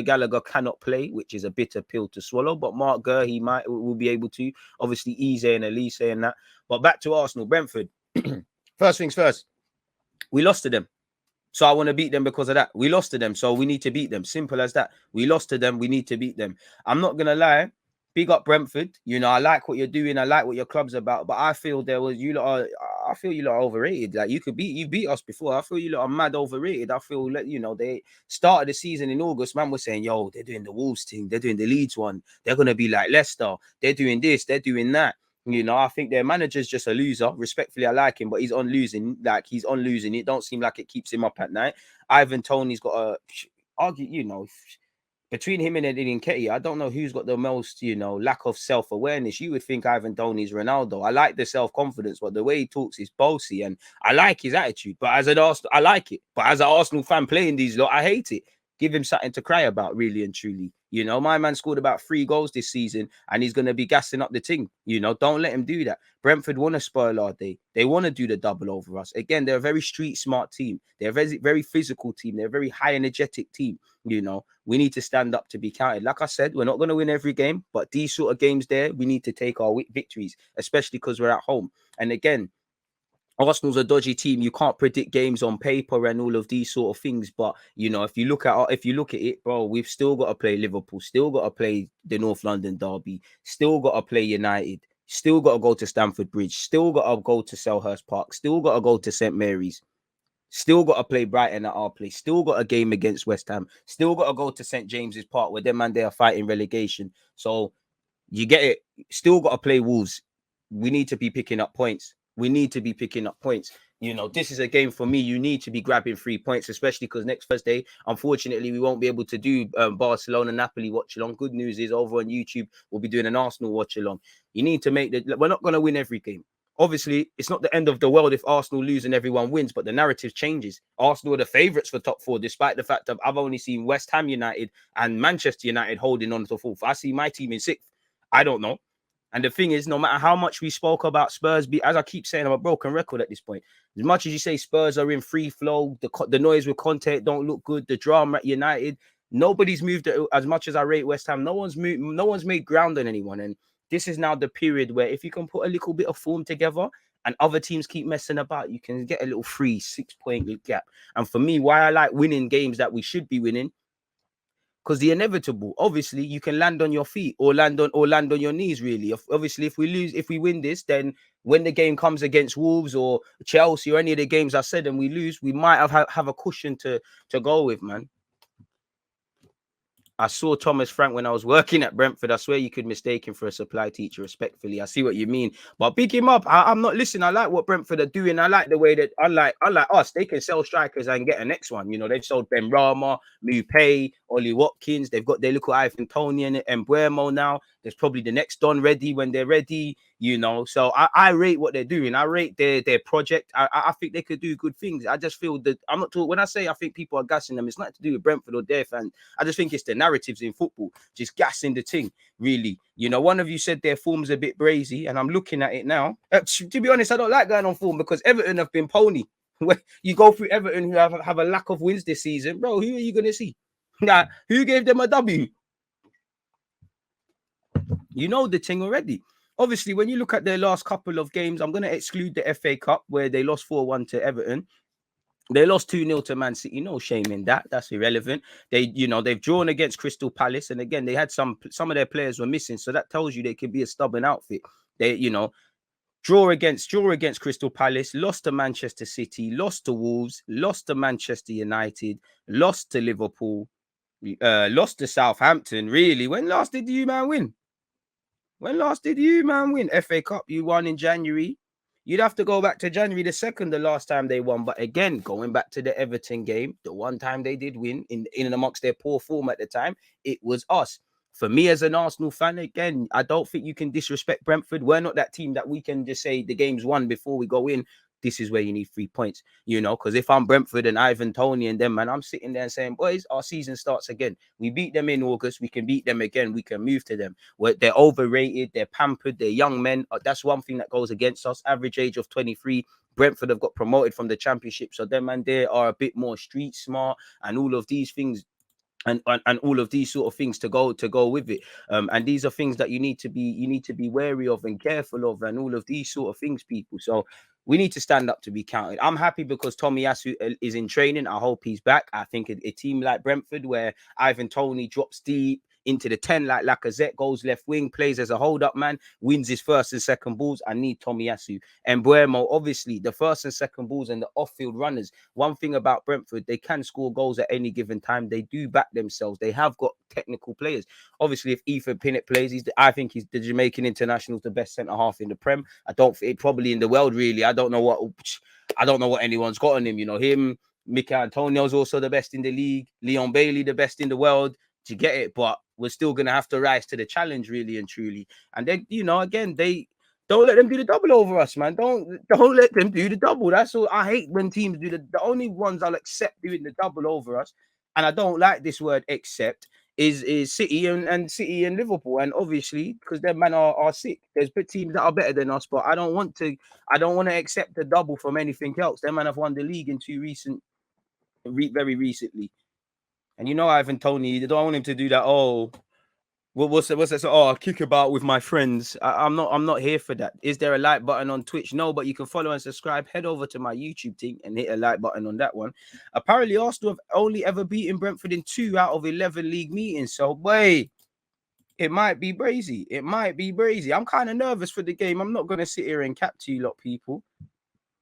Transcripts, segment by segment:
Gallagher cannot play, which is a bitter pill to swallow. But Mark Gurr, he will be able to. Obviously, Eze and Elise and that. But back to Arsenal, Brentford. First things first, we lost to them. So I want to beat them because of that. We lost to them, so we need to beat them. Simple as that. We lost to them, we need to beat them. I'm not going to lie. Big up Brentford. You know, I like what you're doing. I like what your club's about. But I feel you lot are overrated. Like you beat us before. I feel you lot are mad overrated. I feel you know, they started the season in August. Man was saying, yo, they're doing the Wolves thing. They're doing the Leeds one. They're going to be like Leicester. They're doing this. They're doing that. You know, I think their manager's just a loser. Respectfully, I like him, but he's on losing. It don't seem like it keeps him up at night. Ivan Toney's got a argue, you know, between him and Eddie Nketiah, I don't know who's got the most, you know, lack of self-awareness. You would think Ivan Toney's Ronaldo. I like the self-confidence, but the way he talks is bossy, and I like his attitude. But as an Arsenal, I like it. But as an Arsenal fan playing these lot, I hate it. Give him something to cry about, really and truly. You know, my man scored about 3 goals this season, and he's going to be gassing up the team. You know, don't let him do that. Brentford want to spoil our day. They want to do the double over us. Again, they're a very street-smart team. They're a very, very physical team. They're a very high energetic team. You know, we need to stand up to be counted. Like I said, we're not going to win every game, but these sort of games there, we need to take our victories, especially because we're at home. And again, Arsenal's a dodgy team. You can't predict games on paper and all of these sort of things. But you know, if you look at it, bro, we've still got to play Liverpool, still got to play the North London derby, still got to play United, still got to go to Stamford Bridge, still got to go to Selhurst Park, still got to go to St Mary's, still got to play Brighton at our place, still got a game against West Ham, still got to go to St James's Park where them and they are fighting relegation. So you get it. Still got to play Wolves. We need to be picking up points. We need to be picking up points. You know, this is a game for me. You need to be grabbing 3 points, especially because next Thursday, unfortunately, we won't be able to do Barcelona-Napoli watch-along. Good news is over on YouTube, we'll be doing an Arsenal watch-along. You need to we're not going to win every game. Obviously, it's not the end of the world if Arsenal lose and everyone wins, but the narrative changes. Arsenal are the favourites for top 4, despite the fact that I've only seen West Ham United and Manchester United holding on to 4th. I see my team in 6th. I don't know. And the thing is, no matter how much we spoke about Spurs, as I keep saying, I'm a broken record at this point. As much as you say Spurs are in free flow, the noise with Conte don't look good, the drama at United, nobody's moved as much as I rate West Ham. No one's made ground on anyone. And this is now the period where if you can put a little bit of form together and other teams keep messing about, you can get a little 6-point gap. And for me, why I like winning games that we should be winning, because the inevitable, obviously, you can land on your feet or land on your knees, really. Obviously, if we win this, then when the game comes against Wolves or Chelsea or any of the games I said and we lose, we might have a cushion to go with, man. I saw Thomas Frank when I was working at Brentford. I swear you could mistake him for a supply teacher, respectfully. I see what you mean. But pick him up. I'm not listening. I like what Brentford are doing. I like the way that, unlike us, they can sell strikers and get a next one. You know, they've sold Ben Rama, Mupay, Ollie Watkins. They've got their little Ivan Toney and Buemo now. There's probably the next Don ready when they're ready. You know, so I rate what they're doing. I rate their project. I think they could do good things. I just feel that I'm not talking when I say I think people are gassing them. It's nothing to do with Brentford or their fans. I just think it's the narratives in football, just gassing the thing. Really, you know, one of you said their form's a bit brazy, and I'm looking at it now. To be honest, I don't like going on form because Everton have been pony. When you go through Everton, who have a lack of wins this season, bro, who are you gonna see? Nah, who gave them a W? You know the thing already. Obviously, when you look at their last couple of games, I'm going to exclude the FA Cup where they lost 4-1 to Everton. They lost 2-0 to Man City. No shame in that. That's irrelevant. They've drawn against Crystal Palace. And again, they had some of their players were missing. So that tells you they could be a stubborn outfit. They, draw against Crystal Palace, lost to Manchester City, lost to Wolves, lost to Manchester United, lost to Liverpool, lost to Southampton. Really, when last did you man win? When last did you, man, win? FA Cup, you won in January. You'd have to go back to January the 2nd, the last time they won. But again, going back to the Everton game, the one time they did win in and amongst their poor form at the time, it was us. For me as an Arsenal fan, again, I don't think you can disrespect Brentford. We're not that team that we can just say the game's won before we go in. This is where you need 3 points, because if I'm Brentford and Ivan Toney and them, man, I'm sitting there saying, boys, our season starts again. We beat them in August. We can beat them again. We can move to them. They're overrated. They're pampered. They're young men. That's one thing that goes against us. Average age of 23. Brentford have got promoted from the Championship. So them, man, they are a bit more street smart and all of these things. and all of these sort of things to go with it. And these are things that you need to be wary of and careful of, and all of these sort of things, people. So we need to stand up to be counted. I'm happy because Tomiyasu is in training. I hope he's back. I think a team like Brentford, where Ivan Toney drops deep into the 10 like Lacazette, goes left wing, plays as a hold-up man, wins his first and second balls. I need Tomiyasu. And Buemo, obviously, the first and second balls and the off-field runners. One thing about Brentford, they can score goals at any given time. They do back themselves. They have got technical players. Obviously, if Ethan Pinnock plays, I think he's the Jamaican international, the best centre-half in the Prem. I don't think probably in the world, really. I don't know what anyone's got on him. You know, him, Mikel Antonio's also the best in the league. Leon Bailey, the best in the world. To get it, but we're still gonna have to rise to the challenge, really and truly. And then, you know, again, they don't let them do the double over us, man. Don't let them do the double. That's all. I hate when teams do the only ones I'll accept doing the double over us, and I don't like this word accept, is City and City and Liverpool. And obviously, because their men are sick. There's teams that are better than us, but I don't want to accept the double from anything else. Them man have won the league in very recently. And you know, Ivan Toney, they don't want him to do that. Oh, what's that? So, oh, I'll kick about with my friends. I'm not here for that. Is there a like button on Twitch? No, but you can follow and subscribe. Head over to my YouTube thing and hit a like button on that one. Apparently, Arsenal have only ever beaten Brentford in 2 out of 11 league meetings. So, boy, it might be brazy. It might be brazy. I'm kind of nervous for the game. I'm not going to sit here and cap to you lot, people.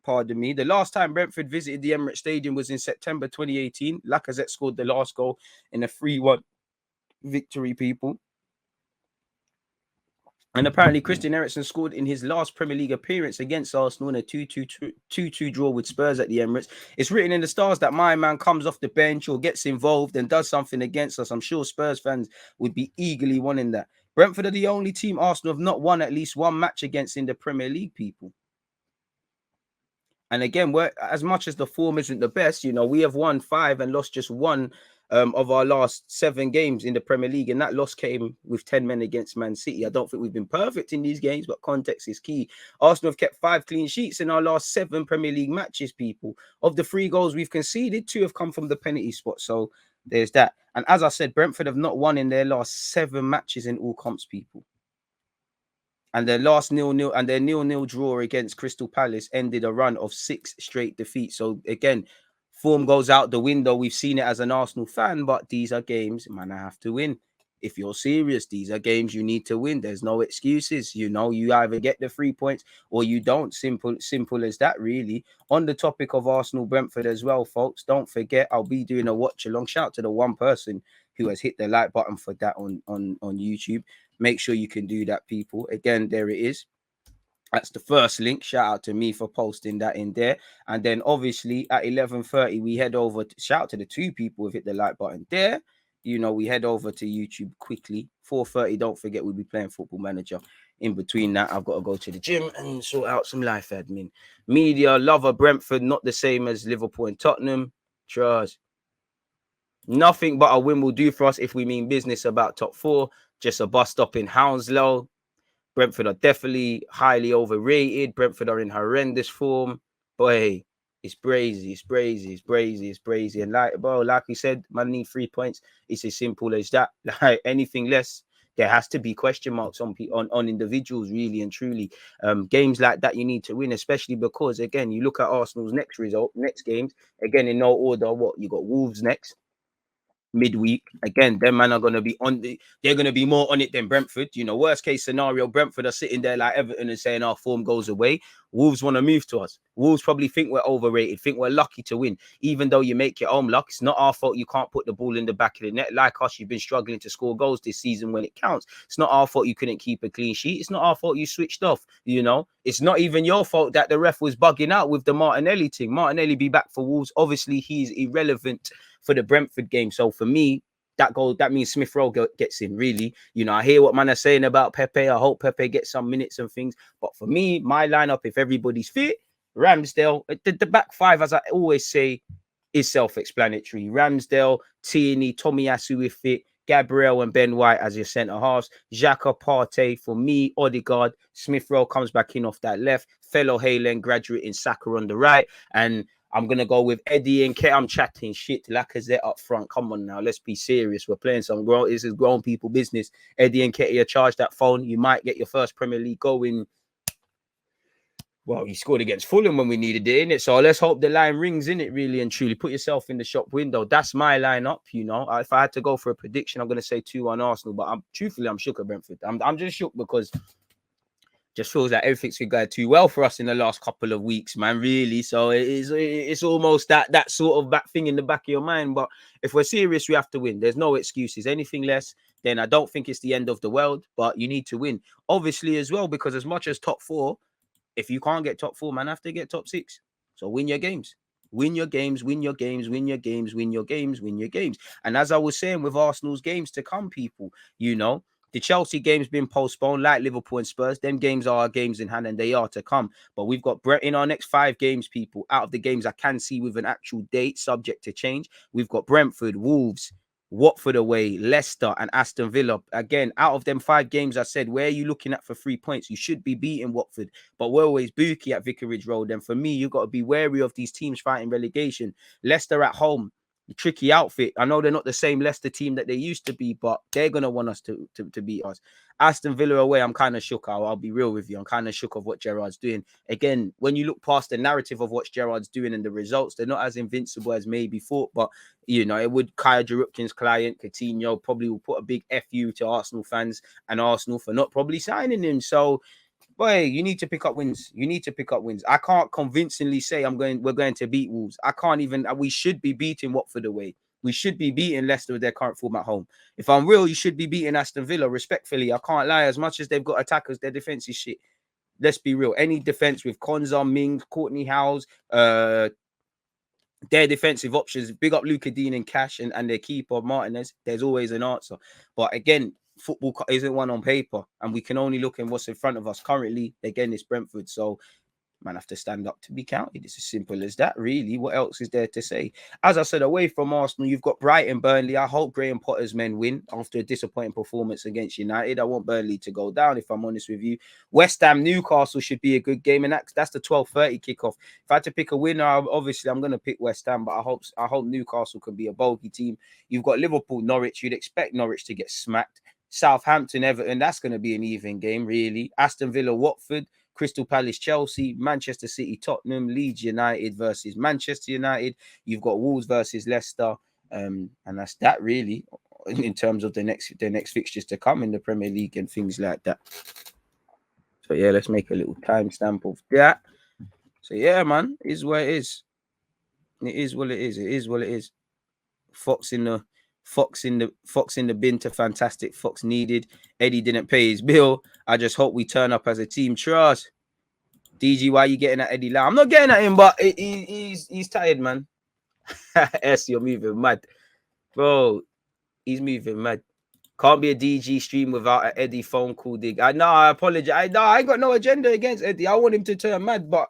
Pardon me. The last time Brentford visited the Emirates Stadium was in September 2018. Lacazette scored the last goal in a 3-1 victory, people. And apparently Christian Eriksen scored in his last Premier League appearance against Arsenal in a 2-2 draw with Spurs at the Emirates. It's written in the stars that my man comes off the bench or gets involved and does something against us. I'm sure Spurs fans would be eagerly wanting that. Brentford are the only team Arsenal have not won at least one match against in the Premier League, people. And again, as much as the form isn't the best, you know, we have won 5 and lost just 1 of our last 7 games in the Premier League. And that loss came with 10 men against Man City. I don't think we've been perfect in these games, but context is key. Arsenal have kept 5 clean sheets in our last 7 Premier League matches, people. Of the 3 goals we've conceded, 2 have come from the penalty spot. So there's that. And as I said, Brentford have not won in their last 7 matches in all comps, people. And their last 0-0 and their 0-0 draw against Crystal Palace ended a run of 6 straight defeats. So again, form goes out the window. We've seen it as an Arsenal fan, but these are games, man, I have to win. If you're serious, these are games you need to win. There's no excuses. You know, you either get the 3 points or you don't. Simple as that, really. On the topic of Arsenal Brentford as well, folks, don't forget, I'll be doing a watch along. Shout out to the one person who has hit the like button for that on YouTube. Make sure you can do that, people. Again, there it is. That's the first link. Shout out to me for posting that in there. And then obviously at 11:30, we head over to shout out to the 2 people who hit the like button there. You know, we head over to YouTube quickly. 4:30, don't forget, we'll be playing Football Manager. In between that, I've got to go to the gym and sort out some life admin. Media lover Brentford, not the same as Liverpool and Tottenham. Trust. Nothing but a win will do for us if we mean business about top 4. Just a bus stop in Hounslow. Brentford are definitely highly overrated. Brentford are in horrendous form. Boy, it's brazy. And like we said, man, need 3 points. It's as simple as that. Like anything less, there has to be question marks on individuals, really and truly. Games like that you need to win, especially because, again, you look at Arsenal's next games, again, in no order. What, you got Wolves next. Midweek again, them man are going to be they're going to be more on it than Brentford. You know, worst case scenario, Brentford are sitting there like Everton and saying our form goes away. Wolves want to move to us. Wolves probably think we're overrated, think we're lucky to win, even though you make your own luck. It's not our fault you can't put the ball in the back of the net. Like us, you've been struggling to score goals this season when it counts. It's not our fault you couldn't keep a clean sheet. It's not our fault you switched off. You know, it's not even your fault that the ref was bugging out with the Martinelli thing. Martinelli be back for Wolves. Obviously, he's irrelevant for the Brentford game. So for me, that means Smith Rowe gets in, really. You know, I hear what man are saying about Pepe. I hope Pepe gets some minutes and things. But for me, my lineup, if everybody's fit, Ramsdale, the back 5, as I always say, is self-explanatory. Ramsdale, Tierney, Tomiyasu if fit, Gabriel and Ben White as your centre-halves, Xhaka, Partey for me, Odegaard, Smith Rowe comes back in off that left, fellow Haaland, graduate in Saka on the right, and I'm going to go with Eddie and K. I'm chatting shit. Lacazette up front. Come on now. Let's be serious. We're playing some grown. This is grown people business. Eddie and K, charge that phone. You might get your first Premier League goal in. Well, he scored against Fulham when we needed it, innit? So let's hope the line rings, innit, really and truly. Put yourself in the shop window. That's my lineup, you know. If I had to go for a prediction, I'm going to say 2-1 Arsenal. But truthfully, I'm shook at Brentford. I'm just shook because just feels like everything's been going too well for us in the last couple of weeks, man, really. So it's almost that sort of back thing in the back of your mind. But if we're serious, we have to win. There's no excuses. Anything less, then I don't think it's the end of the world. But you need to win. Obviously, as well, because as much as top 4, if you can't get top 4, man, have to get top 6. So win your games. Win your games, win your games, win your games, win your games, win your games. And as I was saying with Arsenal's games to come, people, you know, the Chelsea game's been postponed, like Liverpool and Spurs. Them games are our games in hand, and they are to come. But we've got in our next 5 games, people. Out of the games I can see with an actual date, subject to change, we've got Brentford, Wolves, Watford away, Leicester, and Aston Villa. Again, out of them 5 games, I said, where are you looking at for 3 points? You should be beating Watford, but we're always bookie at Vicarage Road. And for me, you've got to be wary of these teams fighting relegation. Leicester at home. Tricky outfit. I know they're not the same Leicester team that they used to be, but they're going to want us to beat us. Aston Villa away, I'm kind of shook. I'll be real with you. I'm kind of shook of what Gerrard's doing. Again, when you look past the narrative of what Gerrard's doing and the results, they're not as invincible as maybe thought. But, you know, it would Kaya Jarupkin's client, Coutinho, probably will put a big FU to Arsenal fans and Arsenal for not probably signing him. So, boy, you need to pick up wins. You need to pick up wins. I can't convincingly say we're going to beat Wolves. I can't even. We should be beating Watford away. We should be beating Leicester with their current form at home. If I'm real, you should be beating Aston Villa. Respectfully, I can't lie. As much as they've got attackers, their defense is shit. Let's be real. Any defense with Konza, Mings, Courtney Howes, their defensive options, big up Luka Dean and Cash and their keeper Martinez, there's always an answer. But again, football isn't one on paper, and we can only look in what's in front of us currently. Again, it's Brentford. So man have to stand up to be counted. It's as simple as that, really. What else is there to say? As I said, away from Arsenal, you've got Brighton, Burnley. I hope Graham Potter's men win after a disappointing performance against United. I want Burnley to go down, if I'm honest with you. West Ham, Newcastle should be a good game, and that's the 12:30 kickoff. If I had to pick a winner, obviously I'm going to pick West Ham, but I hope Newcastle can be a bogey team. You've got Liverpool, Norwich. You'd expect Norwich to get smacked. Southampton, Everton. That's going to be an even game, really. Aston Villa, Watford. Crystal Palace, Chelsea, Manchester City, Tottenham, Leeds United versus Manchester United. You've got Wolves versus Leicester, and that's that really in terms of the next fixtures to come in the Premier League and things like that. So yeah, let's make a little timestamp of that. So yeah, man, it is what it is. It is what it is. It is what it is. Fox in the bin to fantastic. Fox needed. Eddie didn't pay his bill. I just hope we turn up as a team. Trust. DG, why are you getting at Eddie Lau? I'm not getting at him, but he's tired, man. S, you're moving mad. Bro, he's moving mad. Can't be a DG stream without an Eddie phone call, dig. I apologize. I ain't got no agenda against Eddie. I want him to turn mad, but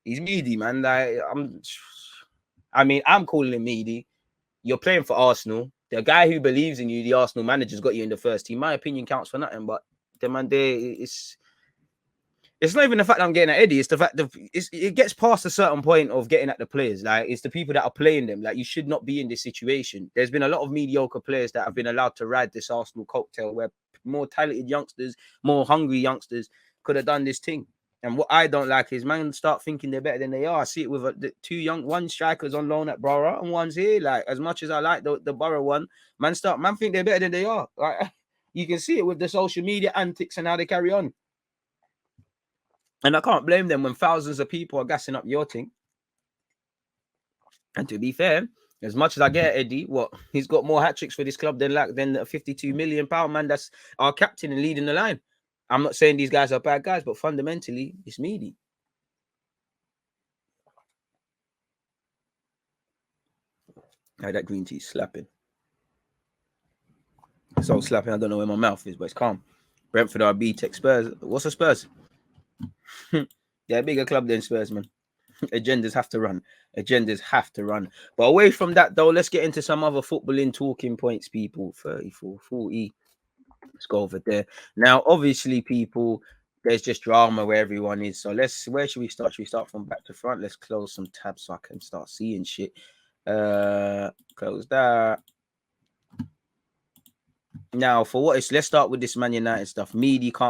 he's meaty, man. Like, I'm calling him meaty. You're playing for Arsenal. The guy who believes in you, the Arsenal manager's got you in the first team. My opinion counts for nothing, but the man there, it's not even the fact that I'm getting at Eddie. It's the fact that it gets past a certain point of getting at the players. Like, it's the people that are playing them. Like, you should not be in this situation. There's been a lot of mediocre players that have been allowed to ride this Arsenal cocktail where more talented youngsters, more hungry youngsters could have done this thing. And what I don't like is man start thinking they're better than they are. I see it with one striker's on loan at Borough and one's here. Like, as much as I like the Borough one, man think they're better than they are. Like, you can see it with the social media antics and how they carry on. And I can't blame them when thousands of people are gassing up your thing. And to be fair, as much as I get Eddie, he's got more hat tricks for this club than a 52 million pound man that's our captain and leading the line. I'm not saying these guys are bad guys, but fundamentally, it's meaty. That green tea slapping. So slapping, I don't know where my mouth is, but it's calm. Brentford are B-Tech Spurs. What's a Spurs? They're a bigger club than Spurs, man. Agendas have to run. But away from that, though, let's get into some other footballing talking points, people. 34, 40. Let's go over there. Now, obviously, people, there's just drama where everyone is. So where should we start? Should we start from back to front? Let's close some tabs so I can start seeing shit. Close that. Now, for what it's, let's start with this Man United stuff. Media can't